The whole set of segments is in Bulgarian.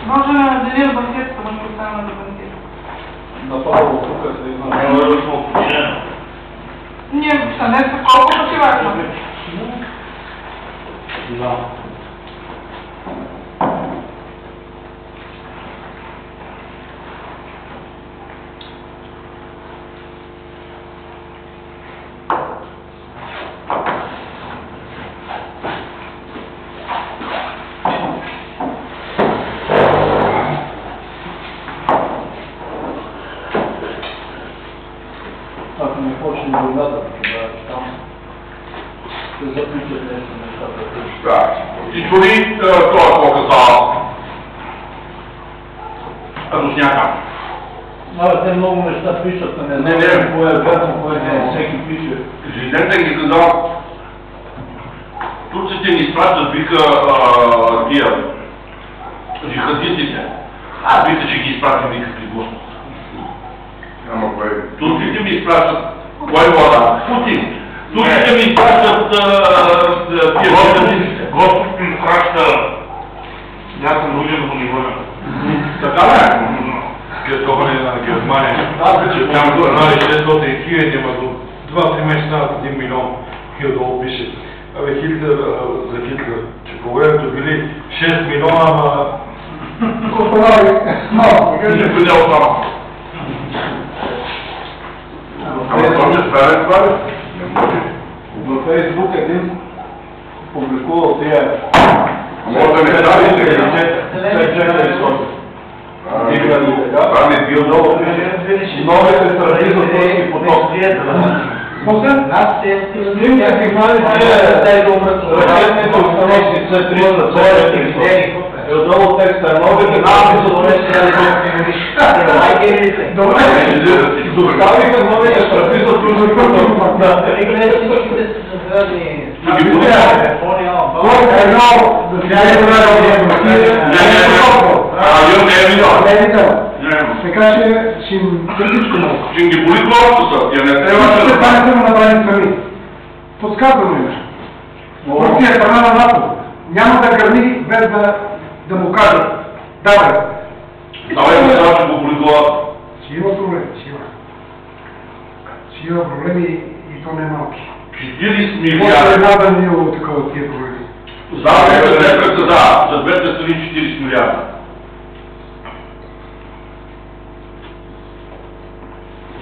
Може да делим банкетата, може да оставим на банкета. Направо тук се има. Ние са не са колко пъти важно. Да. Ако не почне войната, тогава там се заключат нещо нещата. Да. И чули това по-казал Русняка. Те много неща пишат, а не Не, знам кое е верно, кое не е. Всеки пише. Президентът ги казал, турците ни изпращат, вика, тия джихадистите. Аз вика, че ги изпратим, вика, при Господ. Ама кой? Турците ми изпращат, кой влада? Путин. Турците ми изпращат тия джихадистите. Господ ми праща. Аз съм нужен да го ни върна. Така ли? Германия на Германия. Аз че Там го знали 600 хиляди, ама до 2-3 месеца стават 1 милион. Хилдол пише. Абе Хитлер, за Хитлер, че по времето били 6 милиона, ама... не видял там. Ама то не стане това ли? Не може. Във Фейсбук един публикувал тия... Може да не стане ли? Това не бил много. Новите страни за този поток. Снимка си хвали тия ракетните установки С-300 и отдолу текста новите нами са донесени. Добре, доставиха новите страни за този поток. Така че ще им търсичко много. Ще ги боли главото, тя не трябва да се паните да направим сами. Подсказваме нещо. Турция е страна на НАТО. Няма да гърми без да му кажат. Давай. Давай да кажа, че го боли главата. Си има проблеми, си има. Си има проблеми и то не малки. 40 Може милиарда. една да не имало такова тия проблеми. За двете страни 40 милиарда.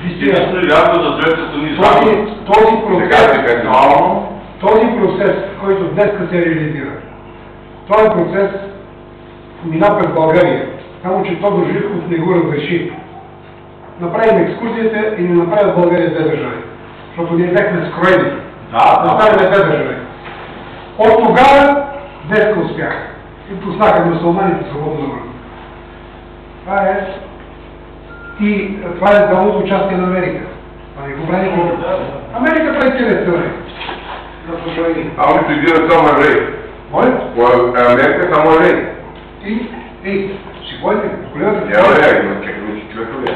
Вижте, 40 милиарда за двете страни. този процес, който днес се реализира, този процес мина през България. Само че Тодор Живков не го разреши. Направим екскурзията и не направят България две държави. Защото ние бяхме скроени. Да станем две държави. От тогава днеска успяха. И пуснаха мюсюлманите свободно да върнат. Това е... И това е дълното участие на Америка. Това не го прави никога. Америка прави целият сценарий. А они пледират само евреи. Моля? Америка само евреи. Си ходите? Колегата? Чакай, че човека ли?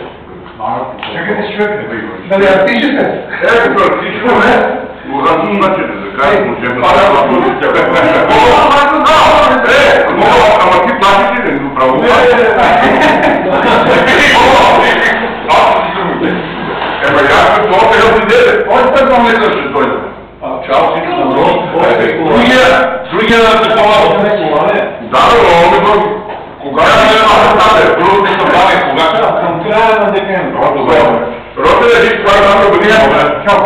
Чакайте с човека. Да не артишете? Като артишко, не. Ужасно значите, да кажем, че ме става въпрос с тебе. Ама ти платиш ли? Не го право. Ема я съм това сега дойде. Още път не ще дойде. Чао си на народ. Другия на такова. Да, но кога ще стане? Първо не събране, кога? Към края на декември. Роте да си това една година. Чао.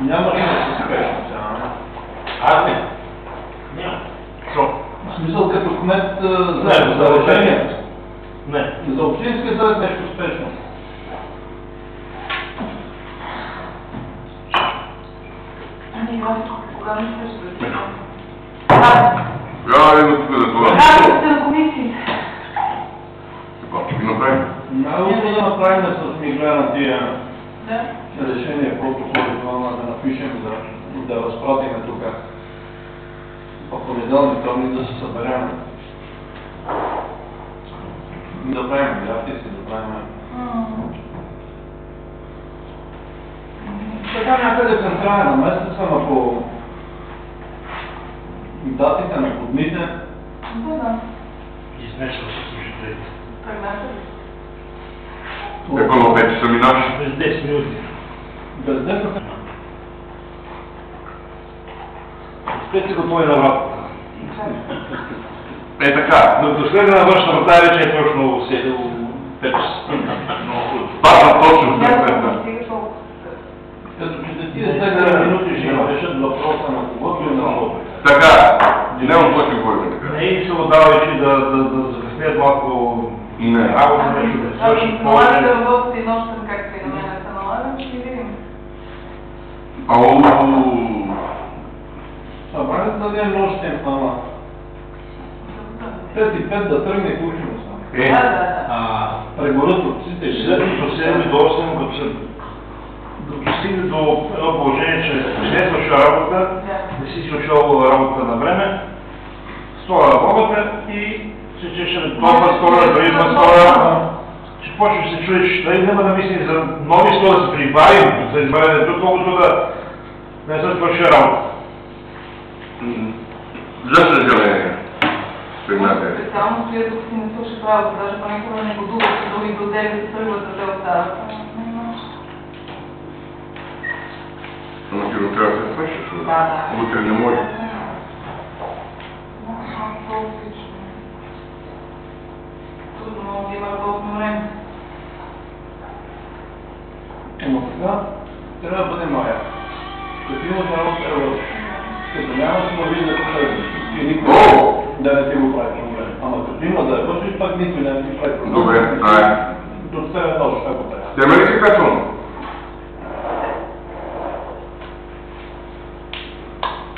Няма ли да се спешно сега? Аз не. Няма. Що? В смисъл като кмет за решението. Не. За общинския съвет нещо спешно. Кога не сте Я не тук да това. сте на комисии. Какво ще ги направим? Най-лучо да направим с Миглена тия Да. решения, протоколи, това да напишем, да разпратиме тук. По понеделник там да се съберем. Да правим графици, да правим... така някъде към края на месеца, ако датите на дните. Да. Измешва се служителите. Тръгнете ли? Епано вече са минаши. Без 10 минути. Без 10. Спете готови на работа. Е така. До следна външна врата вече е точно 5 часа. Паза точно Няма след да това. стига толкова. Като че да тия 7 минути ще решат въпроса на когото и на кого. Така, нямам какво ще говорим така. Не и се отдавайки да закъснят малко Не. работа, нещо да Ако свършат се налага да повече. работите и нощем, както и на мен се налага, ще видим. Събрали да дадем нощен ама. 5 и 5 да тръгне кучено само. Да. Прегорът от псите ще Следното 7 до 8, като стигне до едно положение, че не е свършил работа, не си свършил работа на време, стора работа и се чеше толкова стора, дори има стора, ще почнеш да се чуеш, дали няма да мисли за нови стора да се прибавим за избавянето, колкото да не се свърши работа. За съжаление. Спомнете. Специално стоя, докато си не свърши работа, даже понякога не го дуват, че дори до 9 тръгват да те остават. Но ти го трябва да се свършиш. Да. Утре не може. Трудно много да има работно време. Ама сега трябва да бъде мая. Като имаш работа, работа. Като нямаш нови да последваш. И никой да не ти го прави проблем. Ама като има да вършиш, пак никой не ти прави проблем. Добре, ай. До тебе нощ, ако трябва. Тема ли си казвам?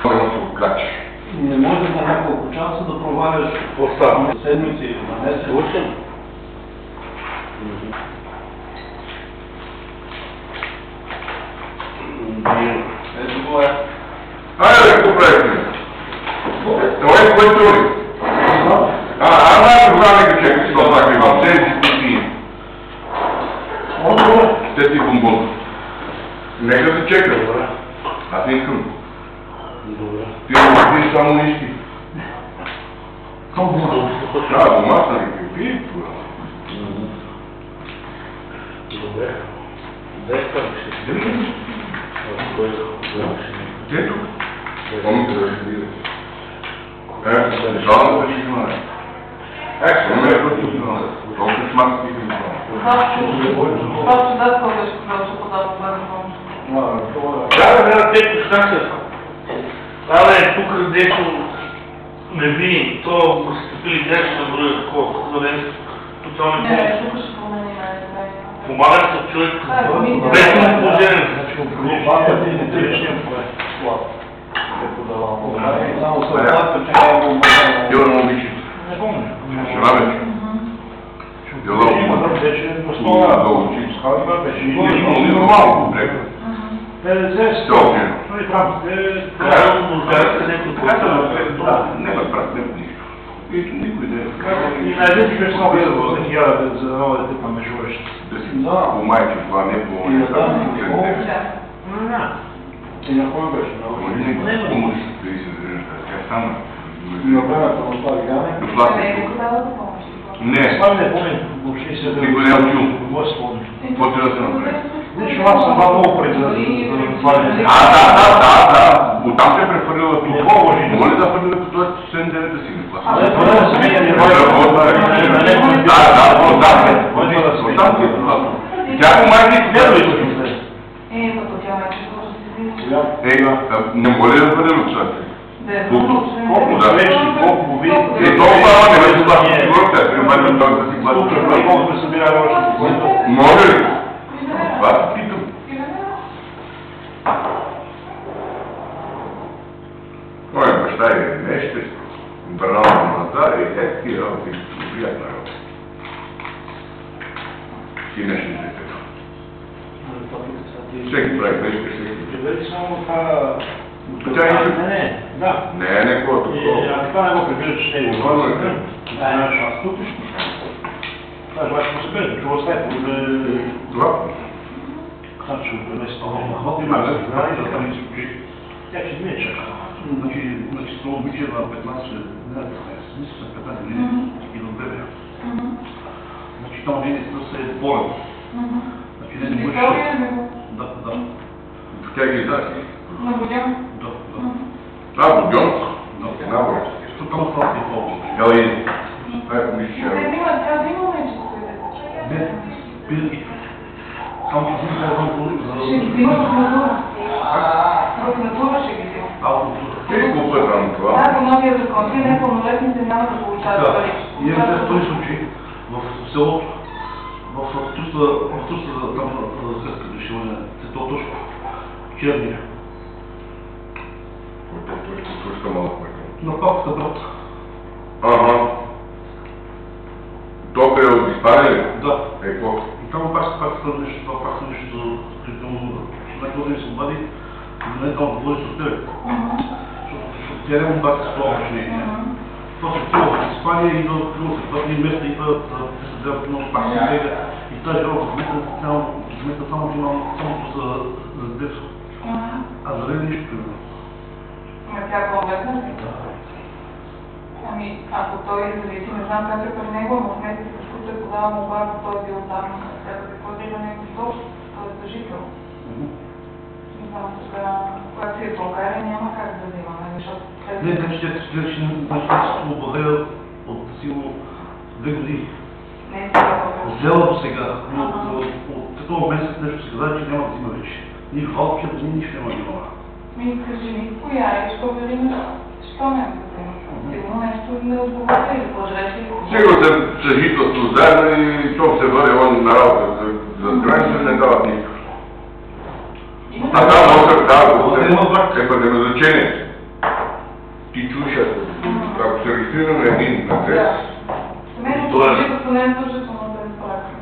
Може да се окачиш. Не може за няколко часа да проваляш седмици или на месец. Учен? Ето го е. Айде, какво правите? Това е кой труди. Аз програми да чекаш, това пак имам. Те си пусни. Те си бомбон. Нека се чека. Аз не искам. Ти не пиеш само нищи. Да, домашна ли пи? Добре. Дай как Ето. Помните да се видиш. Жално да си знае. Не е просто знае. Толкова смарт си знае. Това чудесно беше, когато ще подава бъде помощ. Да, те как абе, тук дето не видим, то постъпили днес на броя такова, за ден тотално Не, тук ще промени най-добре. помага се човек, без му положение. Само се оплаква, че не е го мъжа. Йо, не обичам. Не помня. Жена вече. Йо, да обичам. Вече Да основа. обичам. Беше И нормално, брека. 50, Все окей. но и там сте, трябва да нуждаете някакво Не ме прати нищо. И никой не е. И на един човек много е за 1000 за нова дете на межурещ. Да си по майче, това не по неща. И на кой беше? Не помощ, да си неща. Тя стана. На времето на това видяне. Не е го дава за помощ. Не. Това не помня, въобще се Никой не е учил. Какво се помня? Какво трябва да се направи? Лично аз съм много преди да сваля. Да. Оттам се е прехвърлила тук. Не мога, може. Моля да хвърля по този 79-та си клас. Това да се видя, не Оттам си е клас. Тя по майка си гледа. Като тя майче, може да се види. Не моля да хвърля от това. Колко Да. вече, колко ви... Толкова не ме това. Сигурно те, примерно той да си клас. Колко ме събира още. Може ли? Това питам. Моя баща е нещо, браво назад и тези работи, приятна работа. И нещо не се всеки прави нещо, всеки. Дали само това... Тя е Не, да. не, какво такова. Това не го прибира, че не е го. Аз тук ще... Това е ваше посъбение, чува след. Това? Значи, вместо има знае, да там изключи. Тя ще не чака. Значи, това обича на 15, не 15, мисля на 15 години и до бебе. Значи, там винаги се е болен. Значи, не можеш... Да. Тя ги знаеш? На Будян? Да. Будян? Да. Набор. Що там става и това? Ела и... Това помисля. Трябва да има нещо, Не, пият. Само че си казвам ще ги взима в натура. В натура ще ги взима. Ти купа там това? Да, по новия закон. Те непълнолетните няма да получават пари. Ние в този случай в селото, в Труста там за сърска дошиване, Цвето Тошков, Черния. Труста малко. На папата брат. Ага. Добре от Испания ли? Да. Какво? И там пак са нещо, това пак са нещо някой да ми се обади и да не там да говори с тебе. Защото тя не му пак с това обучение. Това се отива в Испания и до съответни места идват да се делят много пак с него. И тази жена в момента само че имам само за детство. А за мен нищо примерно. Ама тя по-летна ли? Ами, ако той е зависи, не знам как е при него, но в месец също се подава молба, ако той е бил там, трябва да какво да има някакви дълж, той е съжител. Не знам, сега, когато си е в България, няма как да взимаме, защото... Не, значи тя се облагая от силно 2 години. Не е сега по-добре. Взела до сега, но от такова месец нещо се каза, че няма да има вече. Ни валки, ни нищо няма да има. Ми кажи ми, коя е, що видим, що не е да взима? Сигурно нещо не отговоря или пожреше. Сигурно се съжителство заедно и то се бъде он на работа. За граница не дават никакво. А да, може да е предназначение. Ти чуеш, ако се регистрираме един на tres. Семейното съжителство не е задължително да изпрати.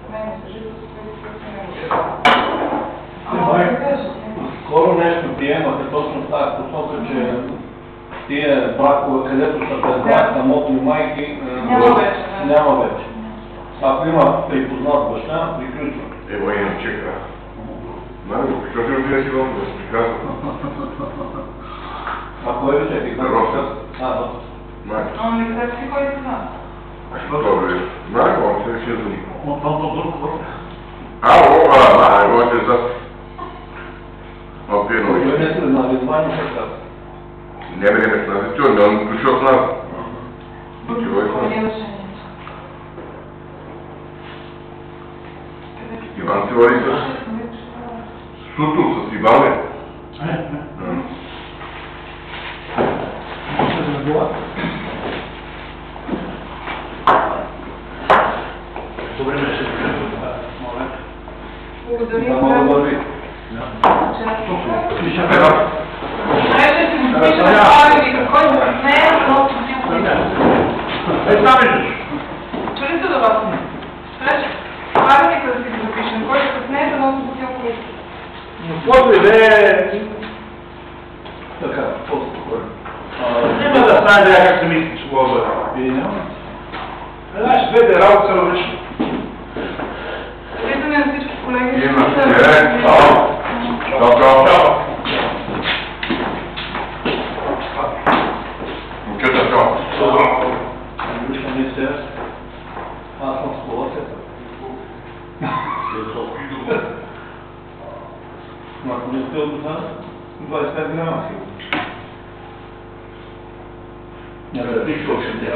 Семейно съжителство е Скоро нещо приемате точно в тази посока, че тия бракове, където са без брак на модни майки, няма вече. Ако има припознат баща, приключва. Ево и не чека. Много, що се разбира си вам да се приказва? А кой ви чеки? Роста. Роста. Майка. Ама не кажа си кой се знае. Добре. Майка, он се реши за никого. От това друг. Майка, он се за... Опино Кой и... не се знали, това не се казва. Не ме знаете, но он дошъл с нас. Ничего и Кой не това. имаше нещо. Иван се води с... Суто, с Иване. Добре ме ще Благодаря. Хайде си го пише на правилника, който не е много чули се до вас? След правилника да си го запишем, който не е за много бутилко. После бе... Така, по-спокойно. Няма да стане да как се мисли, че мога да... И няма. Значи, двете работи са различни. Виждаме на всички колеги. Има. Чао. Момчета, чао. Виждам не се. Аз съм с колосета. Ако не сте от 25 грама си. Не, нищо още не е.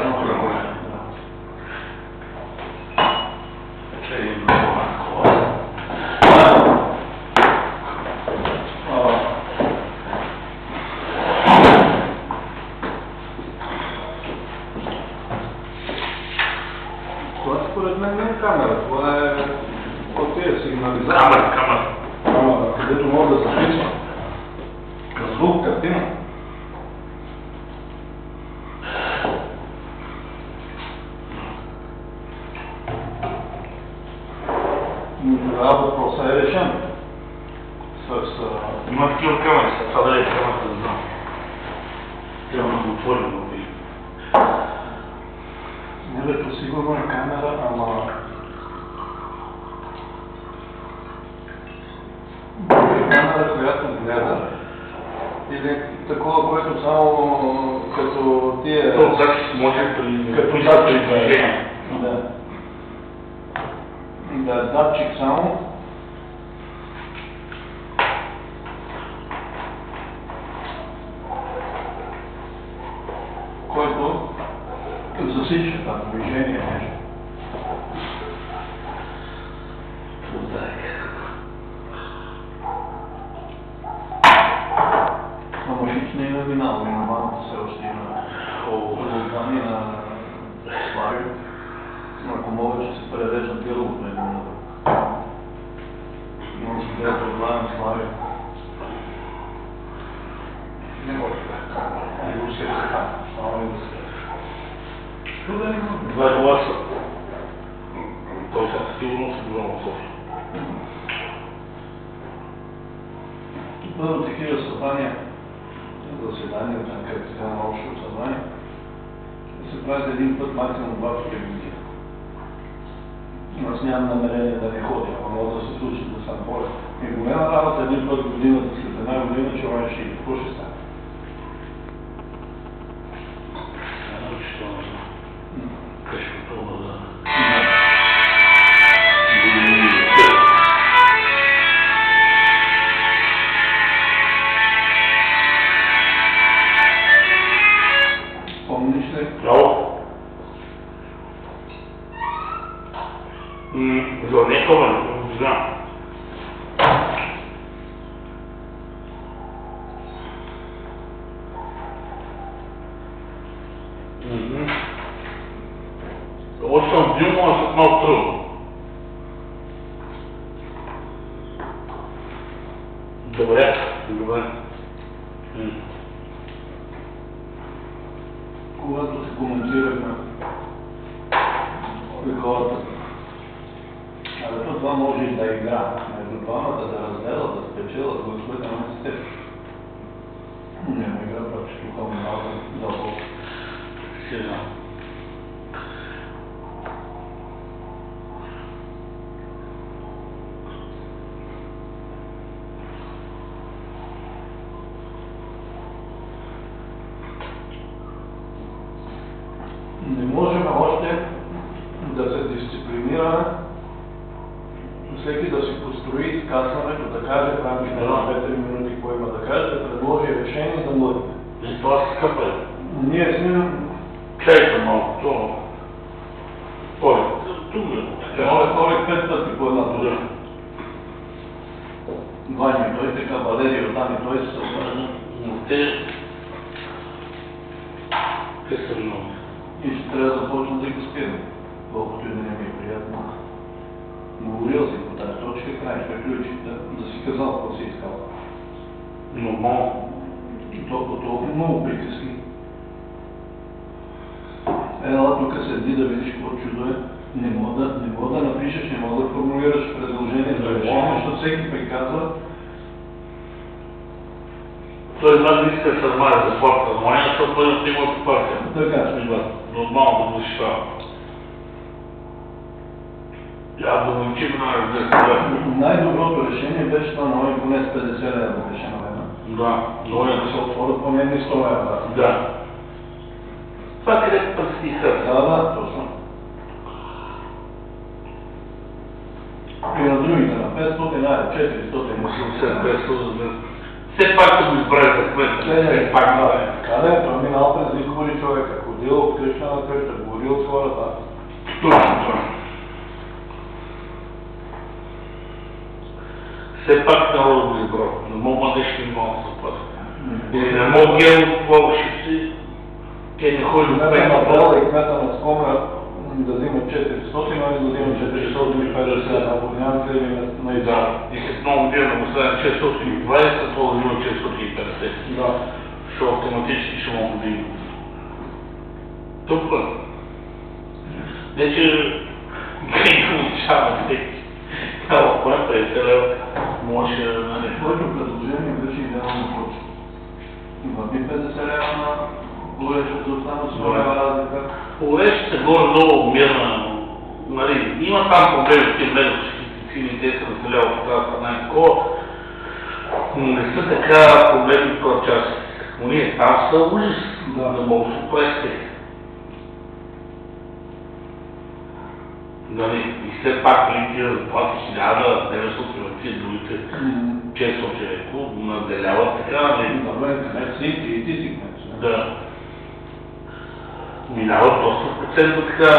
Това според мен не е камера, това е отия сигнализация. Камера. Където може да записва. Звук, картина. Тогава въпросът е решен. Има такива камери, това да е камерата да знам. Трябва да го отворим да видим. Небето сигурно е камера, ама... камера, която гледа. Или такова, което само като тия... То запис може при... Като датчик, да. Да, датчик само. Който засича там движение нещо. На мъжична и на минало, и на малко се още има Лукани, на Слави. Ако мога, ще се прережат гърлото един на друг. Но се гледат от главен Слави. Не може да кажа. Не го се така. Само и да се. Що да не мога? 2 гласа. Той са сигурно се голямо София. Първо такива събрания, заседания, където се на общо събрание, се прави един път, максимум 2 пъти в година. Аз нямам намерение да не ходя, а мога да се случи да съм поле. И голяма работа един път в годината, след една година, че това ще иде. Какво ще стане? Къщото да... Помниш ли? Браво! За некова, не знам. Още съм бил, но съм малко трудно. Добре, добре. Когато се коментирахме хората, това може и да игра между двамата, да разделят, да спечелят гласовете на министерството. Няма игра, пак ще тухаме малко дълго. Сега. Не можем още да се дисциплинираме, всеки да си построи изказването, да каже в рамките на 2-3 минути какво има да каже, да предложи решение и да млади. И това се скъпа. Ние сме... Чайте малко, това. Той, тук е. Той 5 пъти по една точка. Ваня, той така Валерий оттам и той се събрана. Но те са много. И ще трябва да започна да ги спирам, колкото и да не ми е приятно. Говорил си по тази точка, край ще приключи, да си казал какво си искал. Нормално. И толкова много приказки. Ела тук седи да видиш какво чудо е. Не мога да напишеш, не мога да формулираш предложение за решение, защото всеки приказва. Той знае да иска сърмаря за партия, но не защото той не има партия. Така. Нормално да бъдеш това. Я да научим на разбира. Най-доброто решение беше това нови поне с 50 лева да беше наведено. Да, но Да се отворят поне не 100 лева. Да. Това където пъсти сърца. Да, точно. И на другите, на 500, 400, все пак са го избрали за кмета. Все пак, да. Къде? Той минал през избори човека, ходил от къща на къща, говорил от хората. Точно това. Все пак народът го избрал. Не мога нещо и малко за това. Или не мога това ще си... Те не ходят в пек. Кмета и кмета на Скомер да взима 400, а да взима 450, ако няма цели на изява. И след много година да му стане 420, това да има 450. Да. Защото автоматически ще мога да има. Тъпва. Не, че не получава всеки. Ало, което е целел, може да не... Твоето предложение беше идеално точно. Върни 50 лева на горещата остана 100 лева разлика. Горещата се горе много мирна. Има там проблеми с тези медицини, те се разделяват от тази страна и такова. Не са така проблемни в този час. Но ние там са ужас. Не мога да се опресте. Нали, и след пак тия заплати 1900 на тия другите 600 леко наделяват така, нали? И ти си кмет. Да. Минават доста процента така.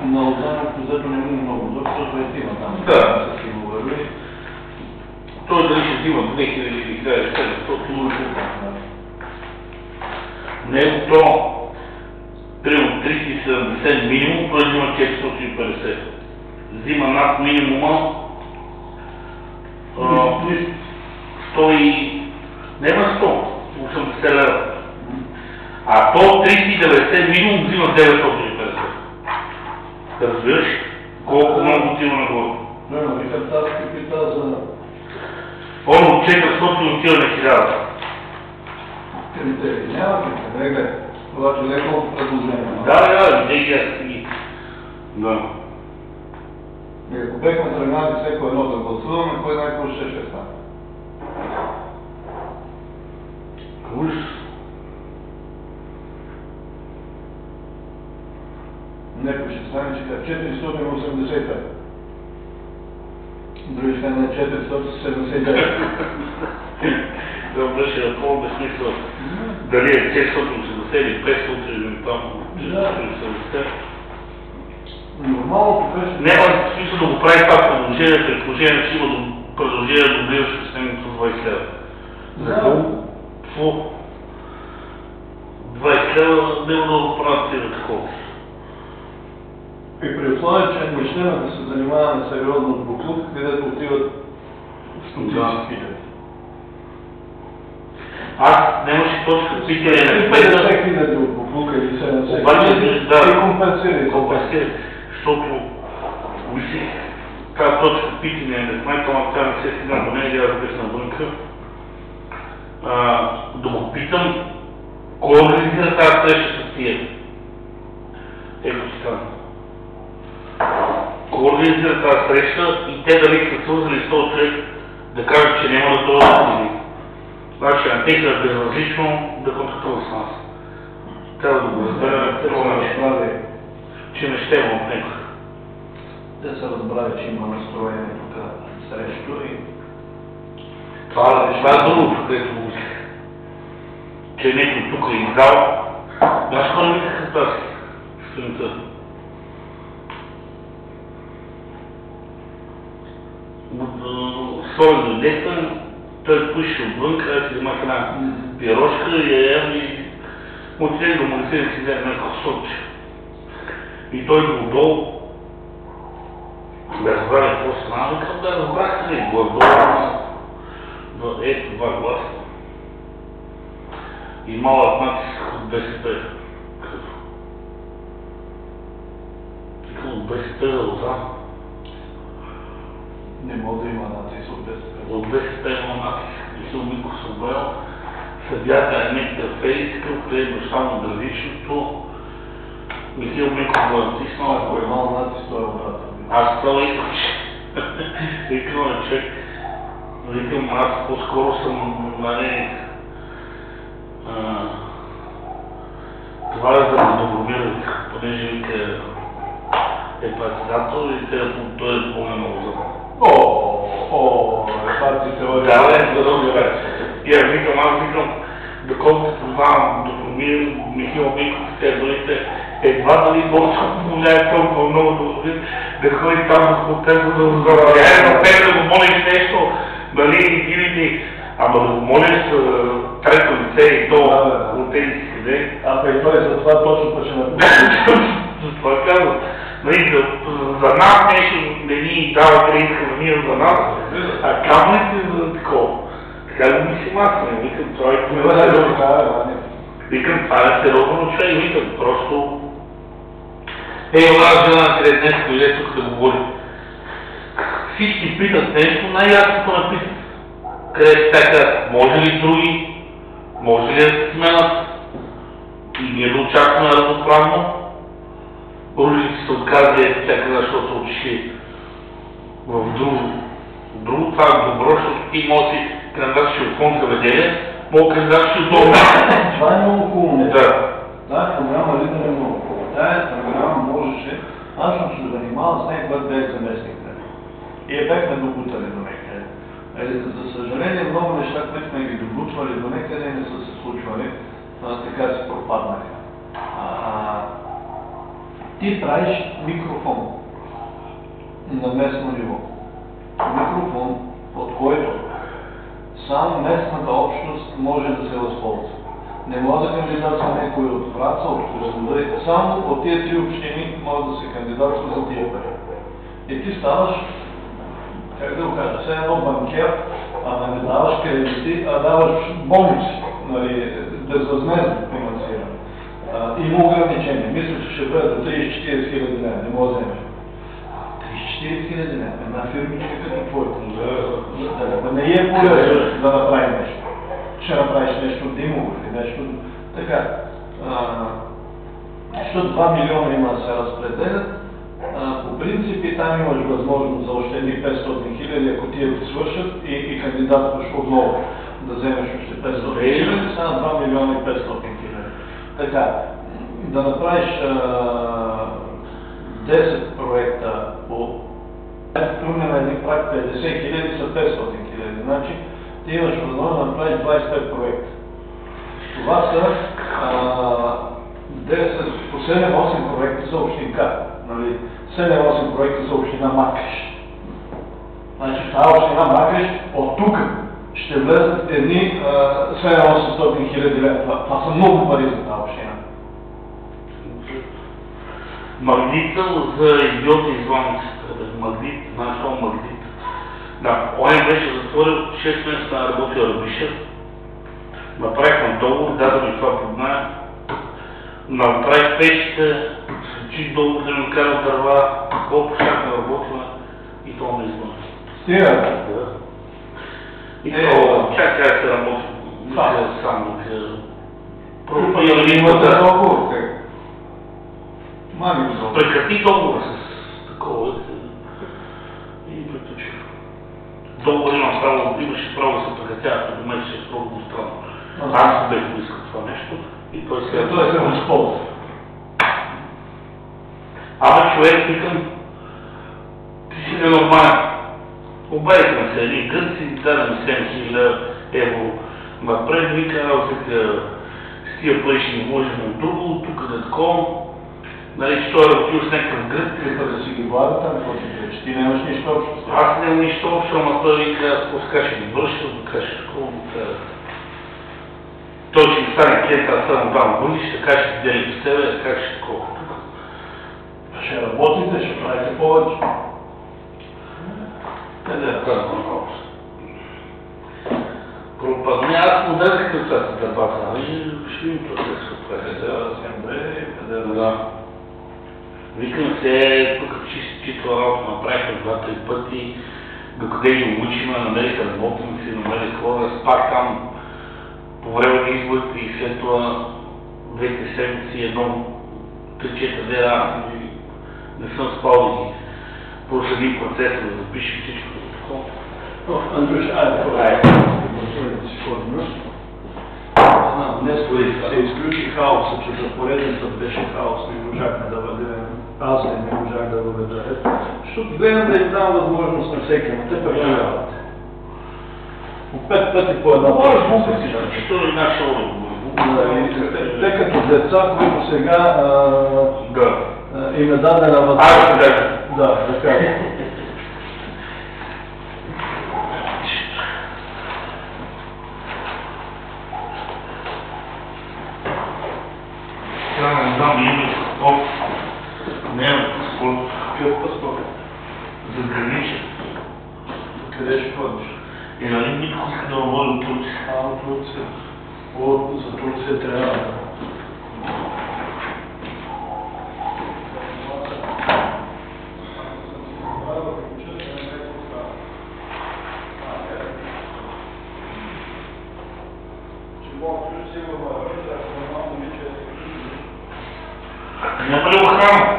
На отдаването зато не му много, защото е тима там. Да. С им върви. Той дали ще взима 2000 или 1700. Негото примерно 370 минимум, той взима 450. Взима над минимума 100 и... Нема 100, 80 лева. А то 390 минимум взима 950. Разбираш колко много отива нагоре? Но викам тази капита за... Он от 400 отива на 1000. Критерии. Няма критерии, гледай. Обаче леко предложение. Да, видей аз ги. Да. И ако бехме тръгнали всеко едно да гласуваме, кой най-какво ще стане? Ужас. Некой ще стане, че 485. Други ще стане 479. Да, беше напълно безсмисъл. Дали е 480 или 500 или там 480. Нормалното беше... Няма смисъл да го прави това предложение, при положение, че има предложение да добиваш последното 20 лева. За какво? 20 лева не да го правят тия такова. И при условие, че не ще да се занимаваме сериозно от буклук, където отиват стотици хиляди. Аз нямаше точка питане на 50 хиляди от буклука или 70 обаче, да, и компенсирай. Компенсирай, защото мислих тази точка питане на кмета, ама тя не се стигна до нея, да разбира навънка. Да го питам, кой организира тази среща с тия? Ето си казвам. Кой организира тази среща и те дали са свързани с този човек да кажат, че няма да това. Значи на тех е безразлично да контактува с нас. Трябва да го разберем по начин, че не ще има от него. Те са разбрали, че има настроение тук срещу и... Това е другото, където го мислих. Че някой тук е издал. Знаеш кой не мислеха тази сутринта? Своя дойдеха, той пуше отвън, където си взема една пирошка и я ям и отиде до магазина си вземе някакво соче. И той го долу, да разбрали какво стана, викам да разбрах ли, гладола, но ето два гласа. И малък натиск от БСП. Викам от БСП да го знам. Не мога да има натиск от БСП. От БСП има натиск. Мисъл Миков Собел, съдята е някакъв фейскъл, къде баща му различното. Михаил Миков го натиснал. Ако е мал натиск, той е обратно. Аз това искам, викам на човек. Викам, аз по-скоро съм, нали, това е за Добромир, понеже вика е председател и той е по-много за мен. Партиите въде. Да, за да и аз викам, доколкото познавам Добромир, Михаил Миков, те дорите, едва дали Бог позволяе толкова много да ходи там с хотел, да го заваряе на тебе, да го молиш нещо, дали или ама да го молиш трето лице и то от тези си къде. А при той за това точно пъше на За това казвам. За нас нещо не ни дава кредитка на мир за нас, а камъните за такова. Така го мислим аз, не викам това и викам това е сериозно човек, викам просто... Една жена къде днес дойде тук да говори. Всички питат нещо, най-ясното ме питат. Къде се така, може ли други, може ли да се сменят и ние да очакваме равноправно. Ружите се отказали всяка, защото са отишли в друго, това е добро, защото ти може да си кандидатстваш от фонд заведение, мога да кандидатстваш от долу. Това е много хубаво. Да. Тази програма лидер е много хубава. Тази програма можеше, аз съм се занимавал с нея, когато бях заместник. И я бяхме добутали до някъде. За съжаление, много неща, които сме ги добутвали до някъде, не са се случвали, така се пропаднаха. Ти правиш микрофон на местно ниво. Микрофон, от който само местната общност може да се възползва. Не може да кандидатства някой от Враца, от Козлодуй, само от тия три общини може да се кандидатства за тия пари. И ти ставаш, как да го кажа, все едно банкер, ама не даваш кредити, а даваш бонуси, нали, безвъзмездно финансиране. Има ограничения. Мисля, че ще бъде до 30-40 хиляди лева, не може да вземеш. 30-40 хиляди лева, една фирмичка като твоята. Не е полезно да направи нещо. Ще направиш нещо димово или нещо така. Защото 2 милиона има да се разпределят. По принцип там имаш възможност за още едни 500 хиляди, ако тия ти свършат и кандидатстваш отново да вземеш още 500 хиляди, са на 2 милиона и 500 хиляди. Така, да направиш 10 проекта по трудне на един прак 50 хиляди са 500 хиляди. Значи ти имаш възможност да направиш 25 проекта. Това са 10 по 7-8 проекта за общинка. 7-8 проекта за община Макреш. Значи в тази община Макреш от тук ще влезат едни 7-800 хиляди лева. Това са много пари за тази община. Магнита за идиоти извънницата. Магнит, знаеш това магнит. Да, он беше затворил 6 месеца на работил Рабиша. Направихме договор, даде ми това под мен. Направих печите, случи договор да ми карал дърва, колко щяхме работиме и то не измъжа. Стига? Да. И то, чак се работи, само имате договор, как? Мами договор. Прекрати договор с такова и приключи. Договор имаше право да се прекратява, като мен ще е строго двустранно. Аз бях поискал това нещо и той се възползва. Абе човек, викам, ти си ненормален. Обадихме се едни гърци, даде ми 7000 евро напред, вика, с тия пари ще не можем от друго, тук да такова. Нали, че той е работил с някакъв гръц. Да си ги влага там, какво ти пречи? Ти нямаш нищо общо. Аз нямам нищо общо, ама той вика, аз по-ска ще ги върша, така ще такова. Той ще ми стане клиент, аз ставам два бъдиш, така ще се дели по себе, как ще такова. Ще работите, ще правите повече. Къде е това? Пропадне, аз му дадах късата дебата, нали? Ще им процес от това. Къде е Асемблея, къде е да. Викам се, тук чисто работа направихме 2-3 пъти, докъде ги обучиме, намериха работници, намериха хора, пак там по време на изборите и след това 2 седмици, едно 3-4 дена, аз не съм спал да ги проследим процеса, да запишем всичко за такова. Андрюш, днес се изключи хаоса, че за поредница беше хаос, не можахме да въведем. Аз не можах да въведа. Защото гледам да им дам възможност на всеки, но те преживяват. По 5 пъти по една точка се изключи. Що ли наша Те като деца, които сега им е дадена възможност. Да, така. Сега не знам, има паспорт. Няма паспорт. Какъв паспорт? За граничен. Къде ще ходиш? И нали Митко иска да води от Турция. От Турция. За Турция трябва да. Няма ли охрана?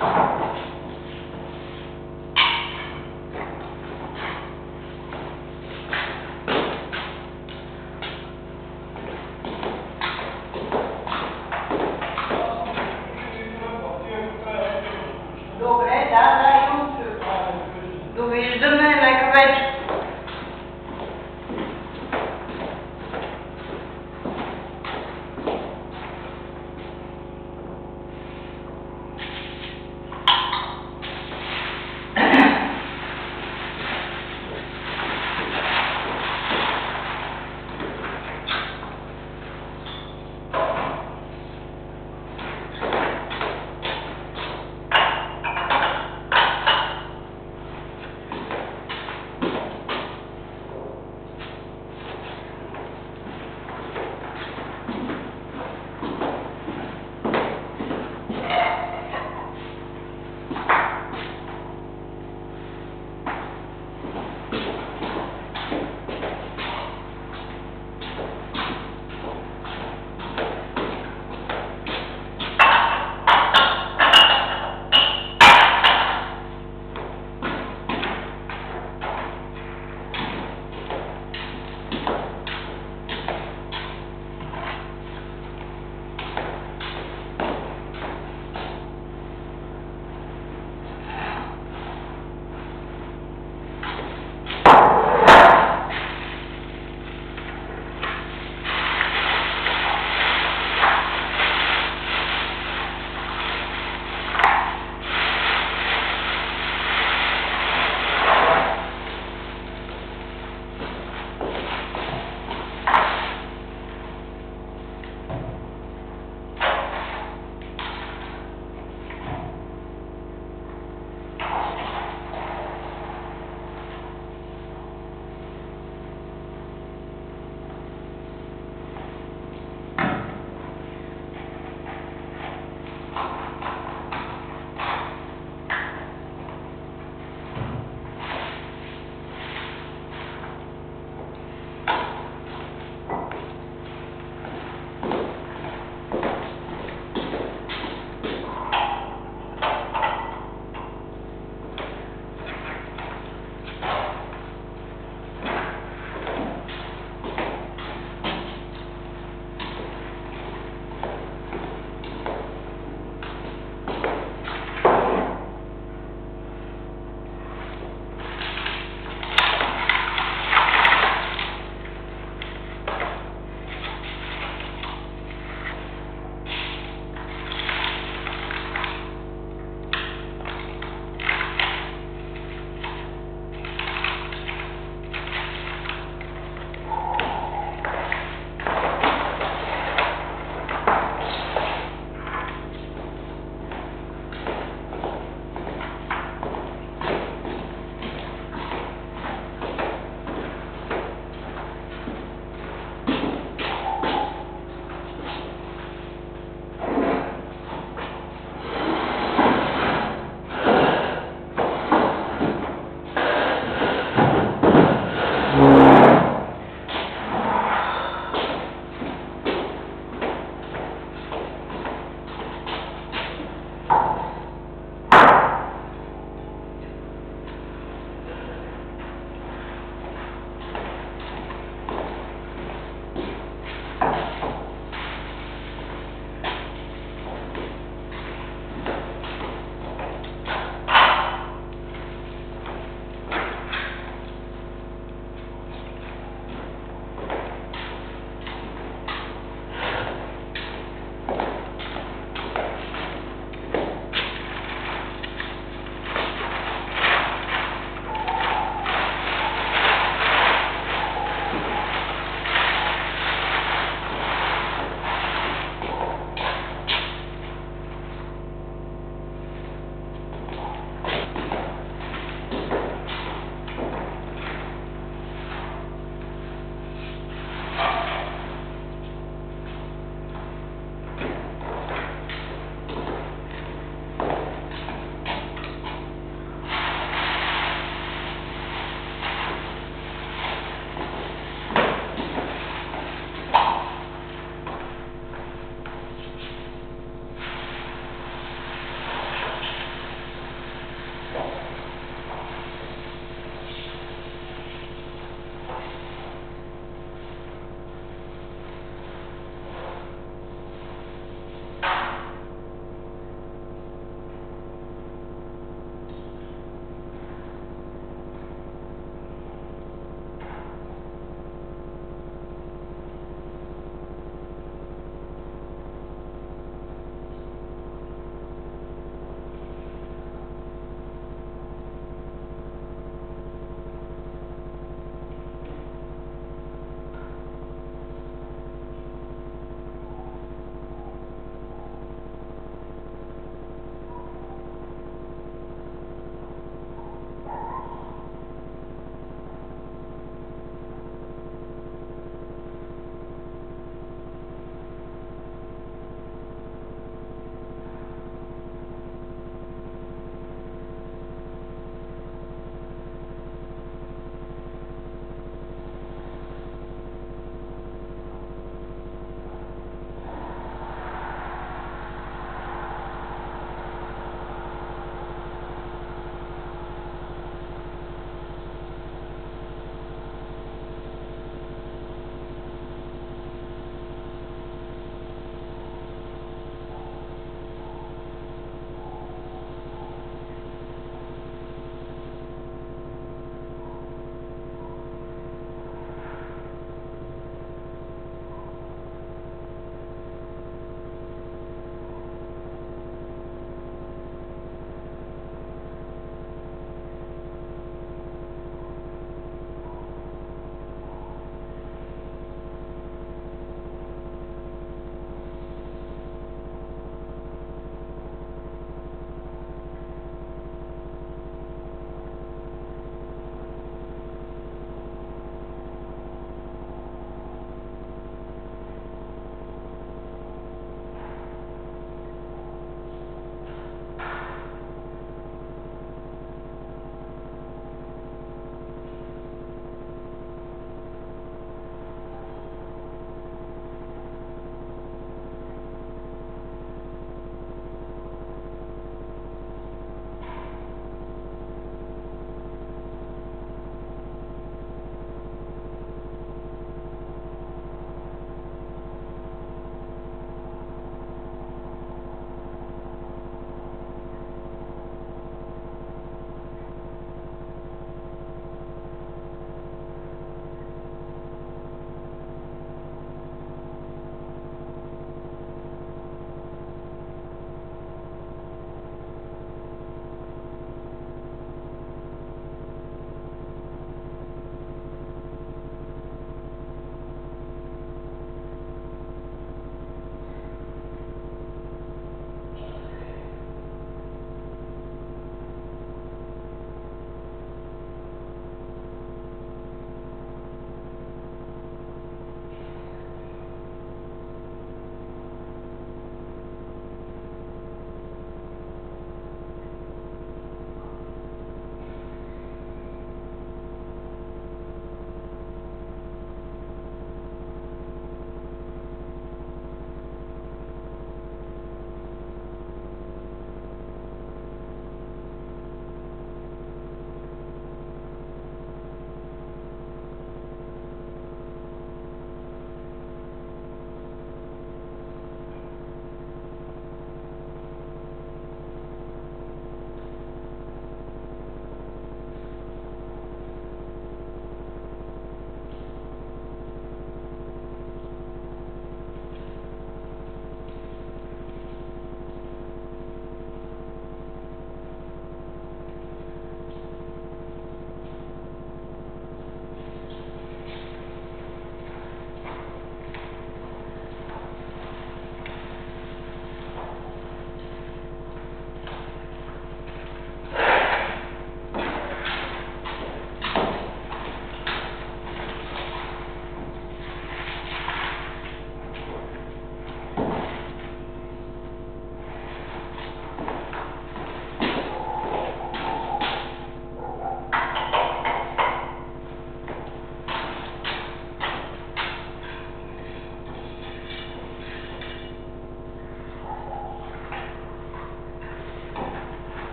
Живчев.